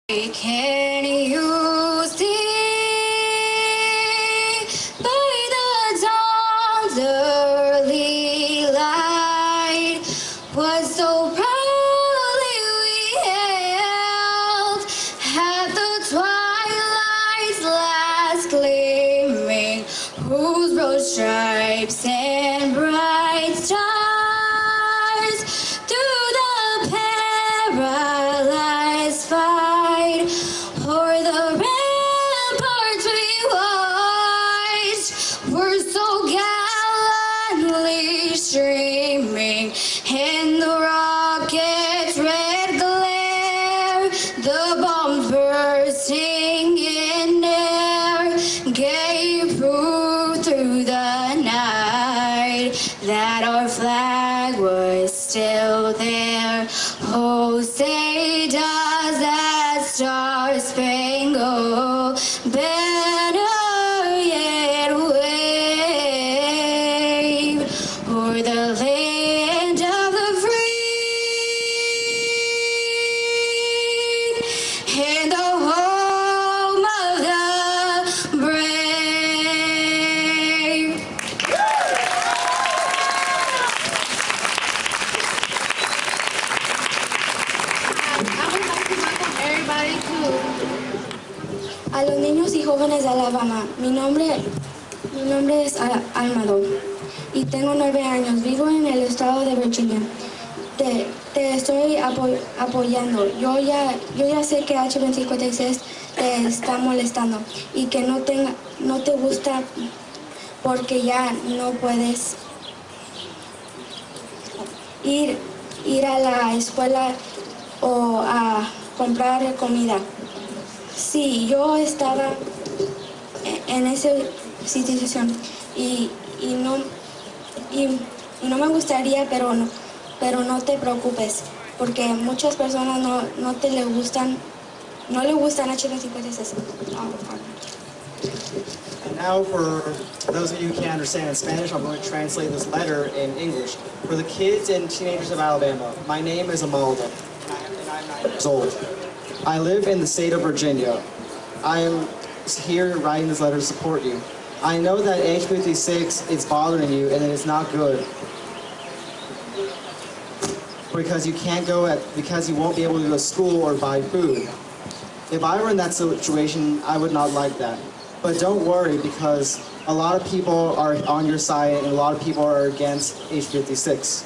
Can you see by the dawn's early light what so proudly we hailed at the twilight's last gleaming, whose broad stripes and bright stars through the perilous fight o'er the ramparts we watched were so gallantly streaming in the rocket's red glare, the bombs bursting in air gave proof through the night that our flag was still there. Oh, say does that star-spangled banner yet wave o'er the land of the free and the home of the brave? A los niños y jóvenes de Alabama, mi nombre es Almado y tengo 9 años. Vivo en el estado de Virginia. Te estoy apoyando. Yo ya sé que H-256 te está molestando y que no te gusta porque ya no puedes ir a la escuela o a comprar comida. Sí, yo estaba en esa situación y no me gustaría, pero no te preocupes, porque muchas personas no le gustan H-256. And now for those of you who can't understand in Spanish, I'm going to translate this letter in English. For the kids and teenagers of Alabama, my name is Amalda, and I'm 9 years old. I live in the state of Virginia. I am here writing this letter to support you. I know that H-56 is bothering you and it is not good because you won't be able to go to school or buy food. If I were in that situation, I would not like that. But don't worry, because a lot of people are on your side and a lot of people are against H-56.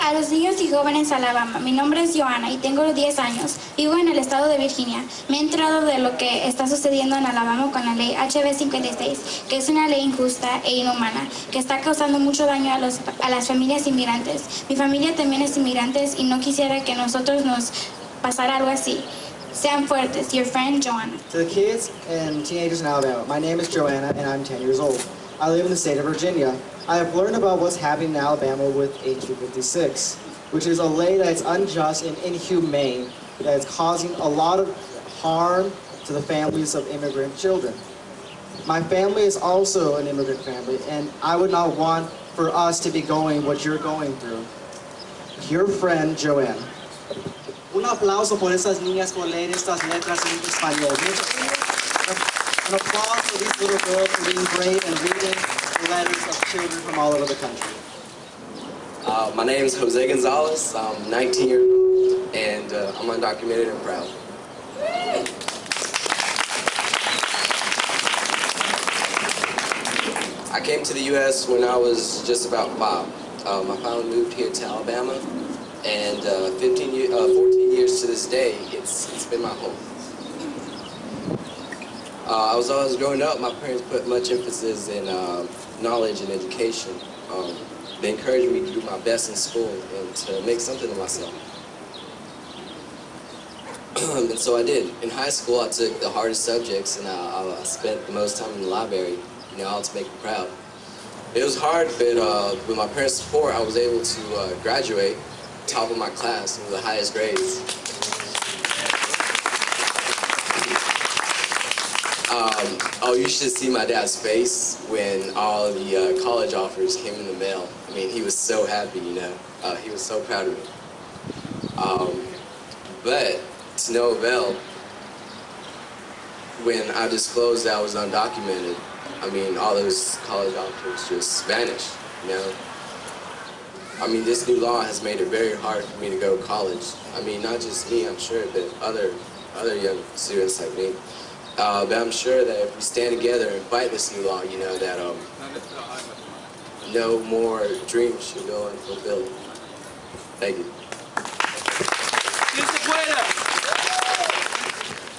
A los niños y jóvenes de Alabama, mi nombre es Joana y tengo 10 años. Vivo en el estado de Virginia. Me he enterado de lo que está sucediendo en Alabama con la ley HB56, que es una ley injusta e inhumana, que está causando mucho daño a las familias inmigrantes. Mi familia también es inmigrantes y no quisiera que nosotros nos pasara algo así. Sean fuertes, your friend Joanna. To the kids and teenagers in Alabama, my name is Joanna and I'm 10 years old. I live in the state of Virginia. I have learned about what's happening in Alabama with H-256, which is a lay that is unjust and inhumane, that is causing a lot of harm to the families of immigrant children. My family is also an immigrant family, and I would not want for us to be going what you're going through. Your friend, Joanne. Un aplauso por esas niñas por leer estas letras en español. An applause for these little girls for being brave and reading the letters of children from all over the country. My name is Jose Gonzalez. I'm 19 years old, and I'm undocumented and proud. I came to the U.S. when I was just about 5. I finally moved here to Alabama, and 14 years to this day, it's been my home. I was always growing up, my parents put much emphasis in knowledge and education. They encouraged me to do my best in school and to make something of myself. And so I did. In high school, I took the hardest subjects, and I spent the most time in the library, all to make me proud. It was hard, but with my parents' support, I was able to graduate top of my class with the highest grades. Oh, you should see my dad's face when all the college offers came in the mail. I mean, he was so happy, he was so proud of me. But to no avail, when I disclosed that I was undocumented, I mean, all those college offers just vanished, you know? I mean, this new law has made it very hard for me to go to college. I mean, not just me, I'm sure, but other young students like me. But I'm sure that if we stand together and fight this new law, you know, that no more dreams should go unfulfilled. Thank you.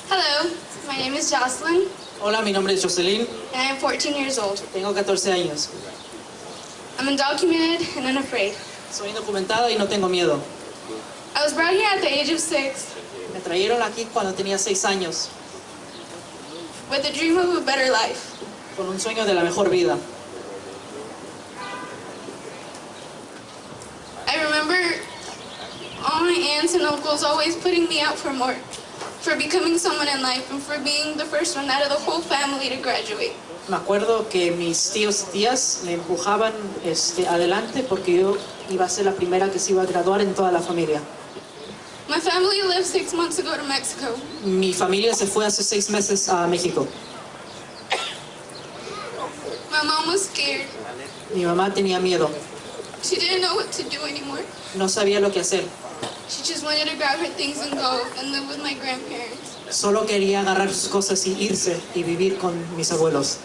Hello, my name is Jocelyn, Hola, mi nombre es Jocelyn. and I am 14 years old. Tengo 14 años. I'm undocumented and unafraid. Soy indocumentada y no tengo miedo. I was brought here at the age of 6 Me trajeron aquí cuando tenía 6 años, with a dream of a better life. con un sueño de la mejor vida. I remember all my aunts and uncles always putting me out for more, for becoming someone in life, and for being the first one out of the whole family to graduate. Me acuerdo que mis tíos y tías me empujaban adelante porque yo iba a ser la primera que se iba a graduar en toda la familia. My family left 6 months ago to Mexico. Mi familia se fue hace 6 meses a México. My mom was scared. Mi mamá tenía miedo, She didn't know what to do anymore. no sabía lo que hacer. She just wanted to grab her things and go and live with my grandparents. Solo quería agarrar sus cosas y irse y vivir con mis abuelos.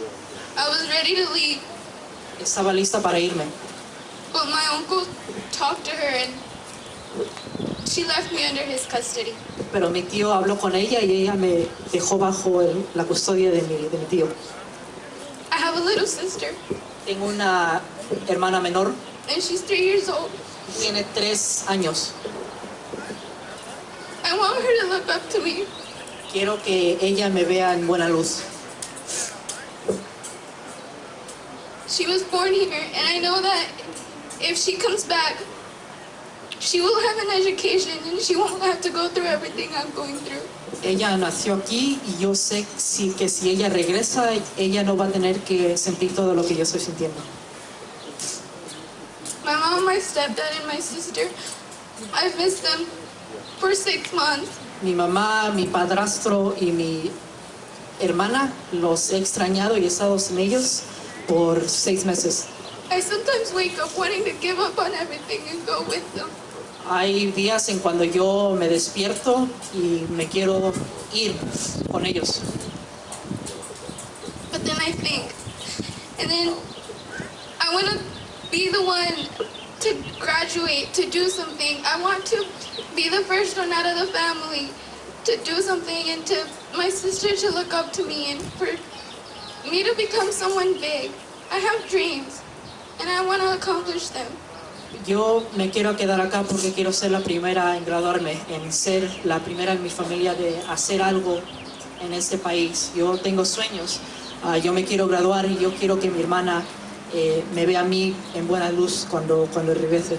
I was ready to leave, Estaba lista para irme, but my uncle talked to her and she left me under his custody. pero mi tío habló con ella y ella me dejó bajo la custodia de mi tío. I have a little sister, Tengo una hermana menor, and she's 3 years old. tiene 3 años. I want her to look up to me. Quiero que ella me vea en buena luz. She was born here, and I know that if she comes back, she will have an education and she won't have to go through everything I'm going through. Ella nació aquí y yo sé que si ella regresa, ella no va a tener que sentir todo lo que yo estoy sintiendo. My mom, my stepdad, and my sister, I've missed them for 6 months. Mi mamá, mi padrastro y mi hermana los he extrañado y he estado sin ellos por 6 meses. I sometimes wake up wanting to give up on everything and go with them. Hay días en cuando yo me despierto y me quiero ir con ellos. But then I think, and then I want to be the one to graduate, to do something. I want to be the first one out of the family to do something, and to my sister to look up to me, and for me to become someone big. I have dreams, and I want to accomplish them. Yo me quiero quedar acá porque quiero ser la primera en graduarme, en ser la primera en mi familia de hacer algo en este país. Yo tengo sueños, yo me quiero graduar y yo quiero que mi hermana me vea a mí en buena luz cuando regrese.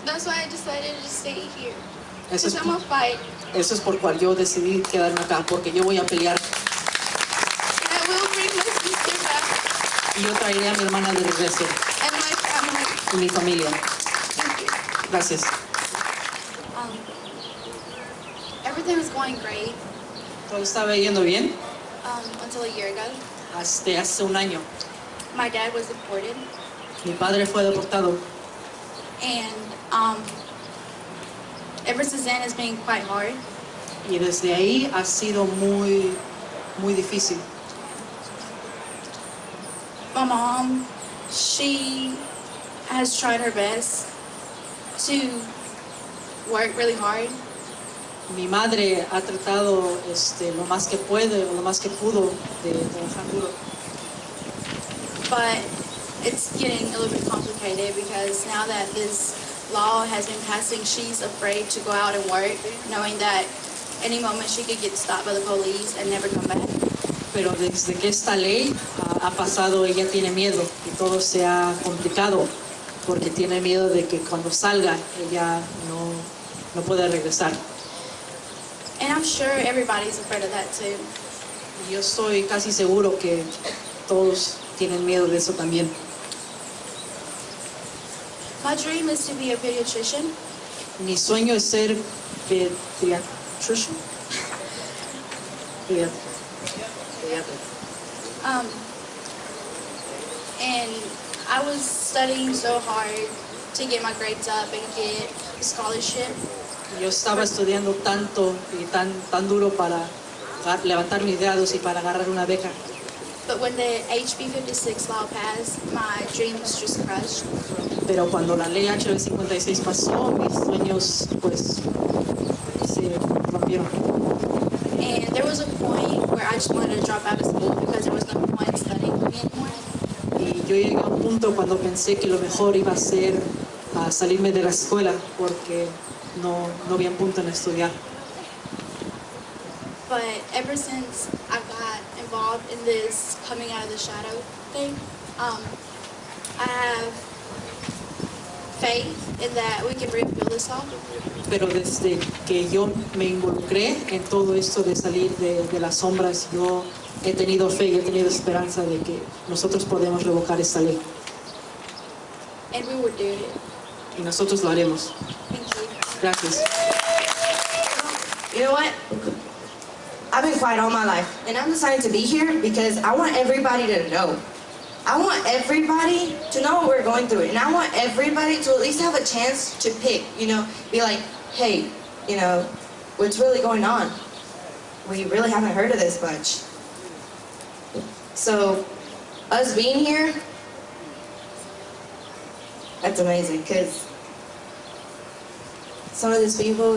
That's why I decided to stay here. Eso Because I'm a fight, es por cual yo decidí quedarme acá, porque yo voy a pelear and I will bring my sister back y yo traeré a mi hermana de regreso and my family. y mi familia. Thank you. Gracias. Everything was going great Todo estaba yendo bien until a year ago. hasta hace un año. My dad was deported, Mi padre fue deportado and ever since then it's been quite hard. y desde ahí ha sido muy difícil. My mom, she has tried her best to work really hard, Mi madre ha tratado lo más que puede, o lo más que pudo de trabajar duro. but it's getting a little bit complicated because now that this law has been passing, she's afraid to go out and work, knowing that any moment she could get stopped by the police and never come back. Pero desde que esta ley ha pasado, ella tiene miedo y todo se ha complicado porque tiene miedo de que cuando salga ella no pueda regresar. And I'm sure everybody's afraid of that too. Y yo estoy casi seguro que todos tienen miedo de eso también. My dream is to be a pediatrician. Mi sueño es ser pediatrician. And I was studying so hard to get my grades up and get a scholarship. Yo estaba estudiando tanto y tan duro para levantar mis grados y para agarrar una beca. But when the HB 56 law passed, my dreams just crushed. Pero cuando la ley HB 56 pasó, mis sueños pues se rompieron. And there was a point where I just wanted to drop out of school because there was no point studying for me anymore. Y yo llegué a un punto cuando pensé que lo mejor iba a ser salirme de la escuela porque no había punto en estudiar. But ever since I got involved in this coming out of the shadow thing, I have faith in that we can repeal this law. Pero desde que yo me involucré en todo esto de salir de las sombras, yo he tenido fe y he tenido esperanza de que nosotros podemos revocar esta ley. And we will do it. Y nosotros lo haremos. Thank you. Gracias. You know what? I've been quiet all my life, and I'm deciding to be here because I want everybody to know. I want everybody to know what we're going through, and I want everybody to at least have a chance to pick, be like, hey, what's really going on? We really haven't heard of this much. So, us being here, that's amazing, because some of these people,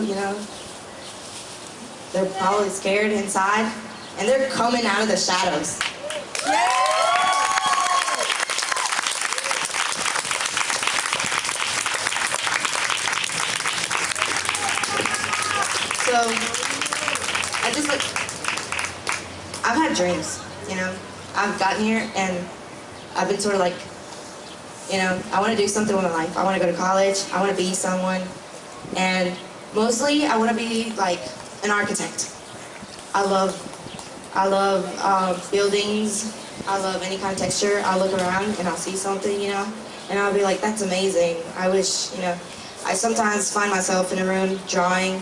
they're probably scared inside, and they're coming out of the shadows. So, I've had dreams, I've gotten here and I've been sort of like, I want to do something with my life. I want to go to college, I want to be someone, and mostly I want to be like an architect. I love buildings, I love any kind of texture. I'll look around and I'll see something, and I'll be like, that's amazing. I wish, I sometimes find myself in a room drawing,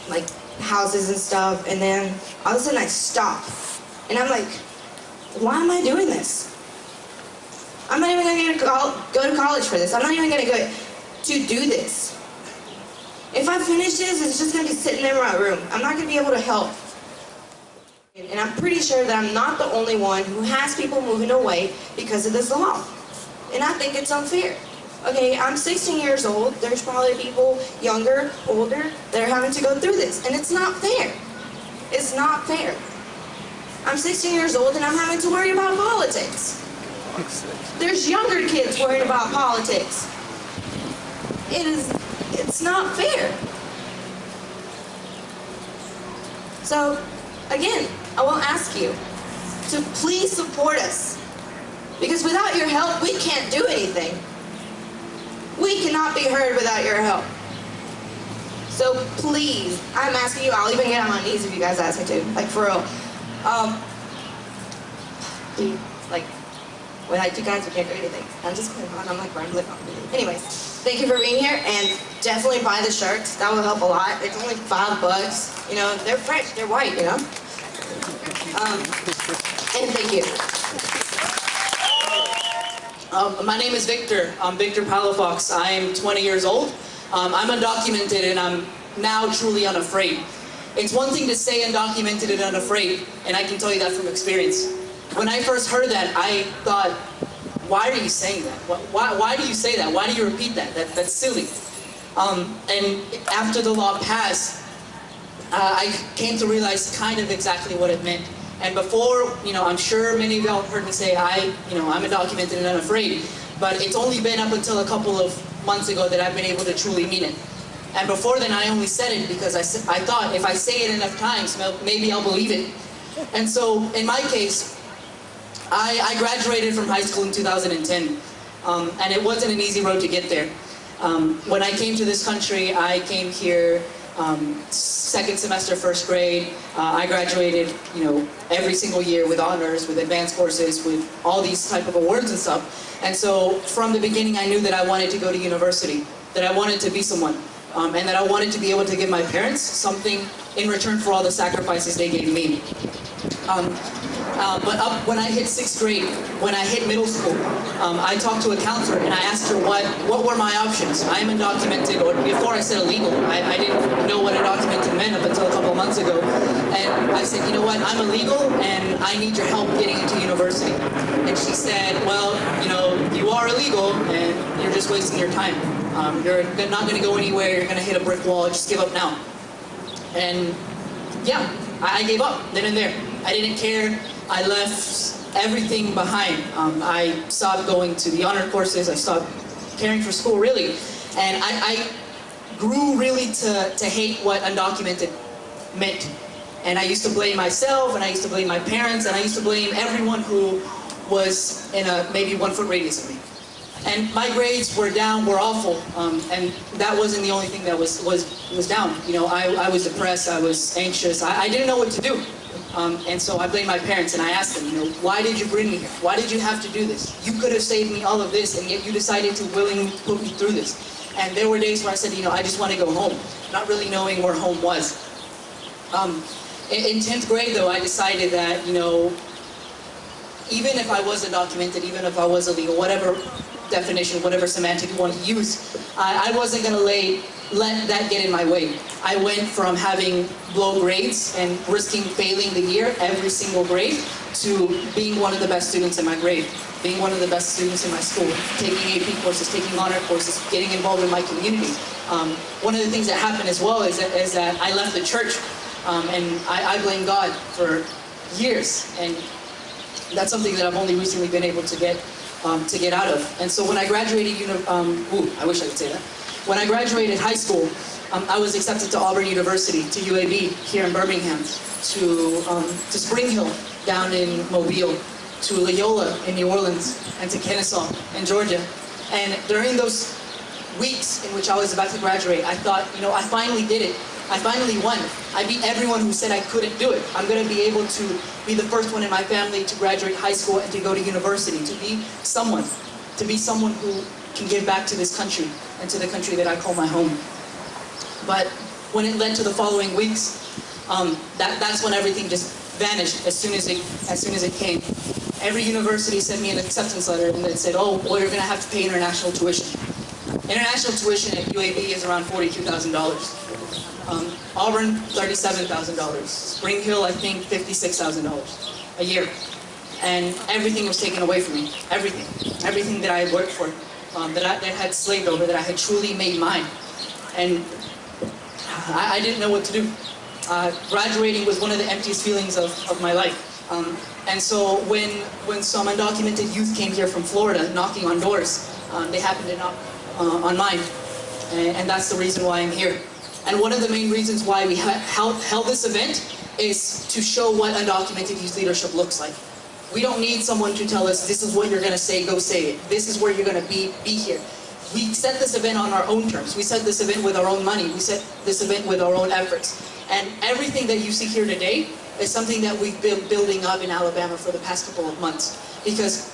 like houses and stuff, and then all of a sudden I stop, and I'm like, why am I doing this? I'm not even going to go to college for this. I'm not even going to go to do this. If I finish this, it's just going to be sitting in my room. I'm not going to be able to help. And I'm pretty sure that I'm not the only one who has people moving away because of this law. And I think it's unfair. Okay, I'm 16 years old. There's probably people younger, older, that are having to go through this. And it's not fair. It's not fair. I'm 16 years old and I'm having to worry about politics. There's younger kids worrying about politics. It's not fair. So, again, I will ask you to please support us. Because without your help, we can't do anything. We cannot be heard without your help. So please, I'm asking you, I'll even get on my knees if you guys ask me to, like for real. Dude, like, without you guys, we can't do anything. I'm just going on, I'm like rambling on. Anyways, thank you for being here, and definitely buy the shirts. That will help a lot. It's only $5. They're French, they're white, And thank you. My name is Victor. I'm Victor Palafox. I am 20 years old. I'm undocumented, and I'm now truly unafraid. It's one thing to say undocumented and unafraid, and I can tell you that from experience. When I first heard that, I thought, why are you saying that? Why do you say that? Why do you repeat that? That's silly. And after the law passed, I came to realize kind of exactly what it meant. And before, I'm sure many of y'all heard me say, I'm undocumented and unafraid, but it's only been up until a couple of months ago that I've been able to truly mean it. And before then, I only said it because I thought if I say it enough times, maybe I'll believe it. And so, in my case, I graduated from high school in 2010, and it wasn't an easy road to get there. When I came to this country, I came here second semester, first grade. I graduated, every single year with honors, with advanced courses, with all these type of awards and stuff. And so from the beginning, I knew that I wanted to go to university, that I wanted to be someone. and that I wanted to be able to give my parents something in return for all the sacrifices they gave me. But when I hit 6th grade, when I hit middle school, I talked to a counselor and I asked her what were my options. I am undocumented, or before I said illegal, I didn't know what undocumented meant up until a couple months ago. And I said, you know what, I'm illegal and I need your help getting into university. And she said, well, you know, you are illegal and you're just wasting your time. You're not going to go anywhere, you're going to hit a brick wall, just give up now. And yeah, I gave up then and there. I didn't care. I left everything behind. I stopped going to the honor courses. I stopped caring for school, really. And I grew really to hate what undocumented meant. And I used to blame myself, and I used to blame my parents, and I used to blame everyone who was in a maybe 1 foot radius of me. And my grades were down, were awful, and that wasn't the only thing that was down. You know, I was depressed, I was anxious, I didn't know what to do. And so I blamed my parents and I asked them, you know, why did you bring me here? Why did you have to do this? You could have saved me all of this, and yet you decided to willingly put me through this. And there were days where I said, you know, I just want to go home, not really knowing where home was. In 10th grade, though, I decided that, you know, even if I was undocumented, even if I was illegal, whatever definition, whatever semantic you want to use, I wasn't going to let that get in my way. I went from having low grades and risking failing the year every single grade to being one of the best students in my grade, being one of the best students in my school, taking AP courses, taking honor courses, getting involved in my community. One of the things that happened as well is that I left the church, and I blame God for years, and that's something that I've only recently been able to get out of. And so when I graduated, I wish I could say that. When I graduated high school, I was accepted to Auburn University, to UAB here in Birmingham, to Spring Hill down in Mobile, to Loyola in New Orleans, and to Kennesaw in Georgia. And during those weeks in which I was about to graduate, I thought, you know, I finally did it. I finally won. I beat everyone who said I couldn't do it. I'm going to be able to be the first one in my family to graduate high school and to go to university, to be someone who can give back to this country and to the country that I call my home. But when it led to the following weeks, that's when everything just vanished as soon as it came. Every university sent me an acceptance letter and it said, oh, well, you're going to have to pay international tuition. International tuition at UAB is around $42,000. Auburn, $37,000. Spring Hill, I think $56,000 a year. And everything was taken away from me. Everything that I had worked for, that I had slaved over, that I had truly made mine. And I didn't know what to do. Graduating was one of the emptiest feelings of my life. And so when some undocumented youth came here from Florida knocking on doors, they happened to knock on mine. And that's the reason why I'm here. And one of the main reasons why we held this event is to show what undocumented youth leadership looks like. We don't need someone to tell us, this is what you're going to say, go say it. This is where you're going to be here. We set this event on our own terms. We set this event with our own money. We set this event with our own efforts. And everything that you see here today is something that we've been building up in Alabama for the past couple of months. Because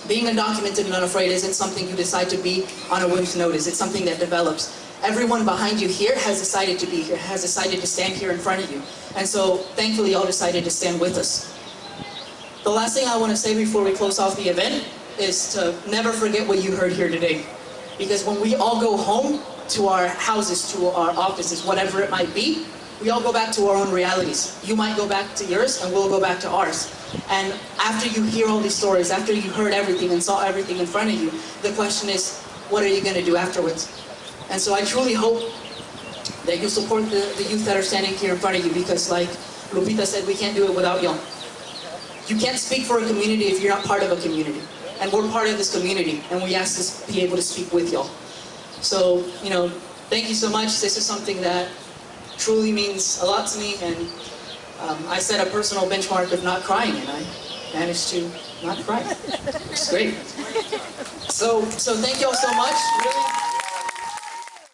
being undocumented and unafraid isn't something you decide to be on a whim's notice. It's something that develops. Everyone behind you here has decided to be here, has decided to stand here in front of you. And so, thankfully, y'all decided to stand with us. The last thing I want to say before we close off the event is to never forget what you heard here today. Because when we all go home to our houses, to our offices, whatever it might be, we all go back to our own realities. You might go back to yours, and we'll go back to ours. And after you hear all these stories, after you heard everything and saw everything in front of you, the question is, what are you going to do afterwards? And so I truly hope that you support the youth that are standing here in front of you, because like Lupita said, we can't do it without y'all. You can't speak for a community if you're not part of a community. And we're part of this community, and we ask to be able to speak with y'all. So, you know, thank you so much. This is something that truly means a lot to me, and I set a personal benchmark of not crying, and I managed to not cry. It's great. So thank y'all so much. Really.